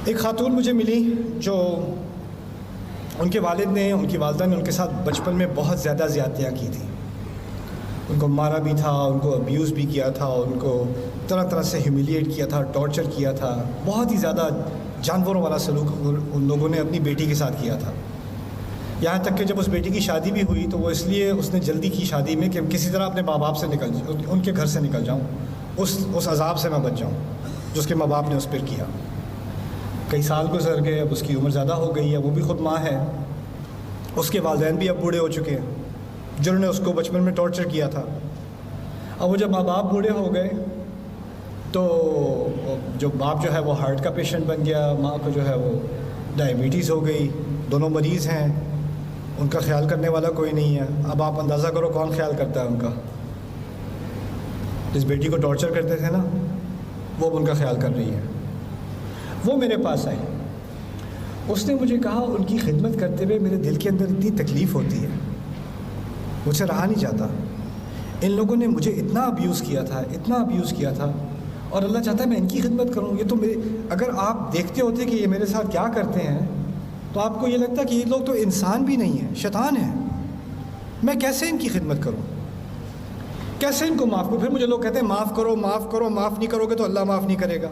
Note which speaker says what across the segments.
Speaker 1: ایک خاتون مجھے ملی جو ان کے والد نے، ان کی والدہ نے ان کے ساتھ بچپن میں بہت زیادہ زیادتیاں کی تھیں. ان کو مارا بھی تھا، ان کو ابیوز بھی کیا تھا، ان کو طرح طرح سے ہیومیلیٹ کیا تھا، ٹارچر کیا تھا. بہت ہی زیادہ جانوروں والا سلوک ان لوگوں نے اپنی بیٹی کے ساتھ کیا تھا. یہاں تک کہ جب اس بیٹی کی شادی بھی ہوئی تو وہ اس لیے اس نے جلدی کی شادی میں کہ کسی طرح اپنے ماں باپ سے ان کے گھر سے نکل جاؤں، اس عذاب سے میں بچ جاؤں جو اس کے ماں باپ نے اس پر کیا. کئی سال گزر گئے، اب اس کی عمر زیادہ ہو گئی ہے، وہ بھی خود ماں ہے، اس کے والدین بھی اب بوڑھے ہو چکے ہیں جنہوں نے اس کو بچپن میں ٹارچر کیا تھا. اب وہ جب ماں باپ بوڑھے ہو گئے تو جو باپ جو ہے وہ ہارٹ کا پیشنٹ بن گیا، ماں کو جو ہے وہ ڈائبٹیز ہو گئی، دونوں مریض ہیں، ان کا خیال کرنے والا کوئی نہیں ہے. اب آپ اندازہ کرو کون خیال کرتا ہے ان کا. جس بیٹی کو ٹارچر کرتے تھے نا، وہ اب ان کا خیال کر رہی ہے. وہ میرے پاس آئی، اس نے مجھے کہا ان کی خدمت کرتے ہوئے میرے دل کے اندر اتنی تکلیف ہوتی ہے، مجھ سے رہا نہیں جاتا. ان لوگوں نے مجھے اتنا ابیوز کیا تھا، اتنا ابیوز کیا تھا، اور اللہ چاہتا ہے میں ان کی خدمت کروں. یہ تو اگر آپ دیکھتے ہوتے کہ یہ میرے ساتھ کیا کرتے ہیں تو آپ کو یہ لگتا کہ یہ لوگ تو انسان بھی نہیں ہیں، شیطان ہیں. میں کیسے ان کی خدمت کروں، کیسے ان کو معاف کروں؟ پھر مجھے لوگ کہتے ہیں معاف کرو، معاف کرو، معاف نہیں کرو گے تو اللہ معاف نہیں کرے گا.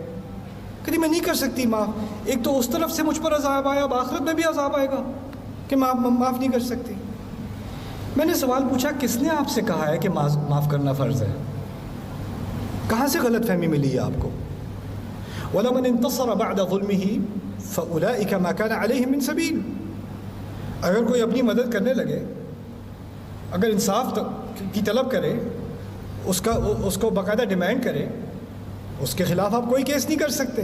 Speaker 1: کہتی میں نہیں کر سکتی معاف. ایک تو اس طرف سے مجھ پر عذاب آیا، اب آخرت میں بھی عذاب آئے گا کہ معاف نہیں کر سکتی. میں نے سوال پوچھا کس نے آپ سے کہا ہے کہ معاف کرنا فرض ہے؟ کہاں سے غلط فہمی ملی ہے آپ کو؟ وَلَمَنِ انتصر بعد ظلمه فَأُولَئِكَ مَا كَانَ عَلَيْهِم مِّن سَبِيلٍ. اگر کوئی اپنی مدد کرنے لگے، اگر انصاف کی طلب کرے، اس کو باقاعدہ ڈیمانڈ کرے، اس کے خلاف آپ کوئی کیس نہیں کر سکتے.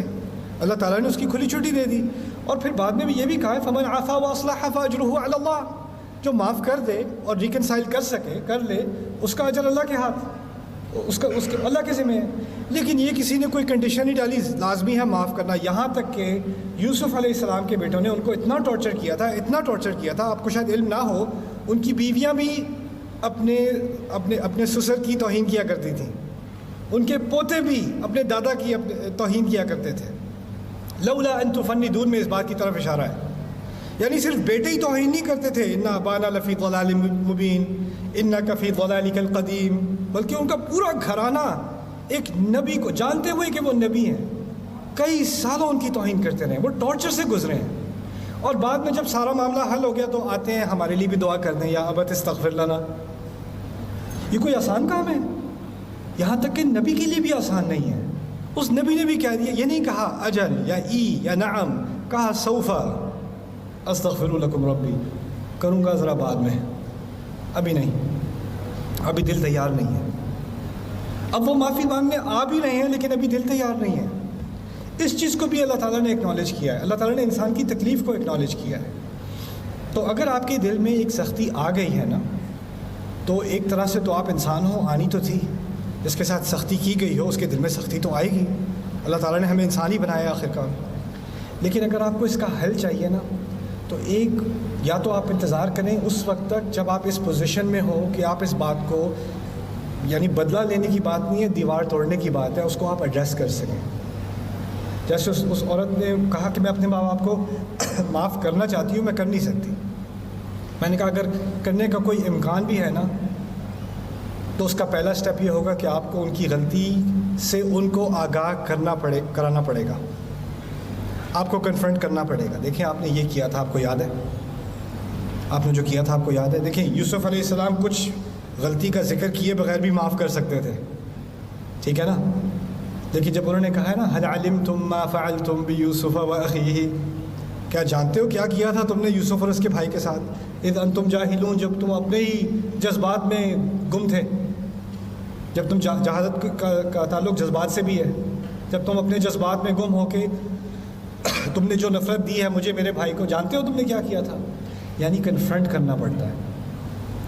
Speaker 1: اللہ تعالیٰ نے اس کی کھلی چھٹی دے دی. اور پھر بعد میں بھی یہ بھی کہا ہے فَمَنْ عَفَا وَأَصْلَحَ فَأَجْرُهُ عَلَى اللَّهِ. جو معاف کر دے اور ریکنسائل کر سکے، کر لے، اس کا اجر اللہ کے ہاتھ، اس کے اللہ کے ذمہ ہے. لیکن یہ کسی نے کوئی کنڈیشن نہیں ڈالی، لازمی ہے معاف کرنا. یہاں تک کہ یوسف علیہ السلام کے بیٹوں نے ان کو اتنا ٹارچر کیا تھا، اتنا ٹارچر کیا تھا، آپ کو شاید علم نہ ہو، ان کی بیویاں بھی اپنے سسر کی توہین کیا کرتی تھیں، ان کے پوتے بھی اپنے دادا کی توہین کیا کرتے تھے. لولا ان تفندون میں اس بات کی طرف اشارہ ہے. یعنی صرف بیٹے ہی توہین نہیں کرتے تھے، انا ابانا لفی ضلال مبین انک فی ضلالک القدیم، بلکہ ان کا پورا گھرانہ ایک نبی کو جانتے ہوئے کہ وہ نبی ہیں کئی سالوں ان کی توہین کرتے رہے، وہ ٹارچر سے گزرے ہیں. اور بعد میں جب سارا معاملہ حل ہو گیا تو آتے ہیں ہمارے لیے بھی دعا کر دیں، یا ابت استغفر لنا. یہ کوئی آسان کام ہے؟ یہاں تک کہ نبی کے لیے بھی آسان نہیں ہے. اس نبی نے بھی کہہ دیا، یہ نہیں کہا اجل یا ای یا نعم، کہا سوف استغفر لکم ربی، کروں گا ذرا بعد میں، ابھی نہیں، ابھی دل تیار نہیں ہے. اب وہ معافی مانگنے آ بھی رہے ہیں لیکن ابھی دل تیار نہیں ہے. اس چیز کو بھی اللہ تعالیٰ نے اکنالج کیا ہے، اللہ تعالیٰ نے انسان کی تکلیف کو اکنالج کیا ہے. تو اگر آپ کے دل میں ایک سختی آ گئی ہے نا، تو ایک طرح سے تو آپ انسان ہو، آنی تو تھی. جس کے ساتھ سختی کی گئی ہو اس کے دل میں سختی تو آئے گی. اللہ تعالیٰ نے ہمیں انسان ہی بنایا آخر کار. لیکن اگر آپ کو اس کا حل چاہیے نا، تو یا تو آپ انتظار کریں اس وقت تک جب آپ اس پوزیشن میں ہو کہ آپ اس بات کو، یعنی بدلہ لینے کی بات نہیں ہے، دیوار توڑنے کی بات ہے، اس کو آپ ایڈریس کر سکیں. جیسے اس عورت نے کہا کہ میں اپنے ماں باپ کو معاف کرنا چاہتی ہوں، میں کر نہیں سکتی. میں نے کہا اگر کرنے کا کوئی امکان بھی ہے نا، تو اس کا پہلا سٹیپ یہ ہوگا کہ آپ کو ان کی غلطی سے ان کو آگاہ کرانا پڑے گا، آپ کو کنفرنٹ کرنا پڑے گا. دیکھیں آپ نے یہ کیا تھا، آپ کو یاد ہے؟ آپ نے جو کیا تھا آپ کو یاد ہے؟ دیکھیں یوسف علیہ السلام کچھ غلطی کا ذکر کیے بغیر بھی معاف کر سکتے تھے، ٹھیک ہے نا؟ لیکن جب انہوں نے کہا ہے نا هل علمتم ما فعلتم بيوسف واخيه، کیا جانتے ہو کیا کیا تھا تم نے یوسف اور اس کے بھائی کے ساتھ؟ اذ انتم جاہلون، جب تم اپنے ہی جذبات میں گم تھے. جب تم جہالت کا تعلق جذبات سے بھی ہے، جب تم اپنے جذبات میں گم ہو کے تم نے جو نفرت دی ہے مجھے، میرے بھائی کو، جانتے ہو تم نے کیا کیا تھا؟ یعنی کنفرنٹ کرنا پڑتا ہے.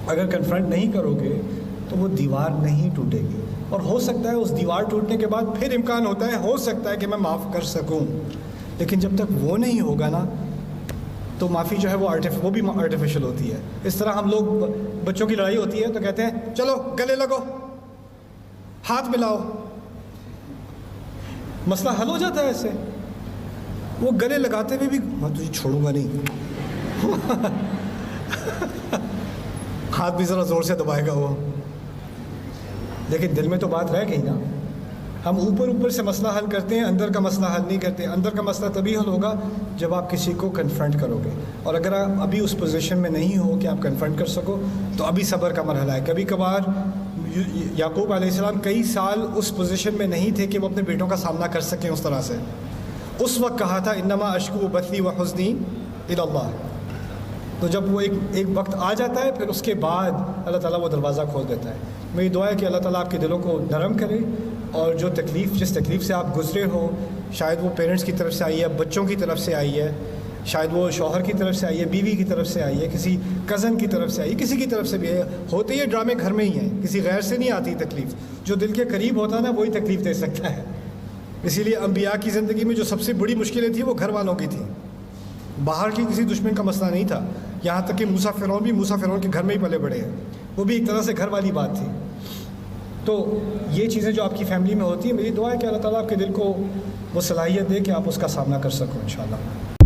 Speaker 1: اگر کنفرنٹ نہیں کرو گے تو وہ دیوار نہیں ٹوٹے گی. اور ہو سکتا ہے اس دیوار ٹوٹنے کے بعد پھر امکان ہوتا ہے، ہو سکتا ہے کہ میں معاف کر سکوں، لیکن جب تک وہ نہیں ہوگا نا تو معافی جو ہے وہ بھی آرٹیفیشل ہوتی ہے. اس طرح ہم لوگ، بچوں کی لڑائی ہوتی ہے تو کہتے ہیں چلو گلے لگو، ہاتھ ملاؤ، مسئلہ حل ہو جاتا ہے ایسے. وہ گلے لگاتے ہوئے بھی میں تجھے چھوڑوں گا نہیں ہاتھ بھی ذرا زور سے دبائے گا وہ، لیکن دل میں تو بات رہ گئی نا. ہم اوپر سے مسئلہ حل کرتے ہیں، اندر کا مسئلہ حل نہیں کرتے. اندر کا مسئلہ تبھی حل ہوگا جب آپ کسی کو کنفرنٹ کرو گے، اور اگر آپ ابھی اس پوزیشن میں نہیں ہو کہ آپ کنفرنٹ کر سکو تو ابھی صبر کا مرحلہ ہے. کبھی کبھار یعقوب علیہ السلام کئی سال اس پوزیشن میں نہیں تھے کہ وہ اپنے بیٹوں کا سامنا کر سکیں اس طرح سے. اس وقت کہا تھا انما اشکو بثی و حزنی الی اللہ. تو جب وہ ایک وقت آ جاتا ہے پھر اس کے بعد اللہ تعالیٰ وہ دروازہ کھول دیتا ہے. میری دعا ہے کہ اللہ تعالیٰ آپ کے دلوں کو نرم کرے، اور جو جس تکلیف سے آپ گزرے ہو، شاید وہ پیرنٹس کی طرف سے آئی ہے، بچوں کی طرف سے آئی ہے، شاید وہ شوہر کی طرف سے آئی ہے، بیوی کی طرف سے آئی ہے، کسی کزن کی طرف سے آئی ہے، کسی کی طرف سے بھی ہے. ہوتے یہ ڈرامے گھر میں ہی ہیں، کسی غیر سے نہیں آتی تکلیف. جو دل کے قریب ہوتا ہے نا وہی تکلیف دے سکتا ہے. اسی لیے انبیاء کی زندگی میں جو سب سے بڑی مشکلیں تھیں وہ گھر والوں کی تھیں. باہر کی کسی دشمن کا مسئلہ نہیں تھا. یہاں تک کہ موسیٰ فرعون کے گھر میں ہی پلے بڑے ہیں، وہ بھی ایک طرح سے گھر والی بات تھی. تو یہ چیزیں جو آپ کی فیملی میں ہوتی ہیں، میری دعا ہے کہ اللہ تعالیٰ آپ کے دل کو وہ صلاحیت دے کہ آپ اس کا سامنا کر سکو انشاءاللہ.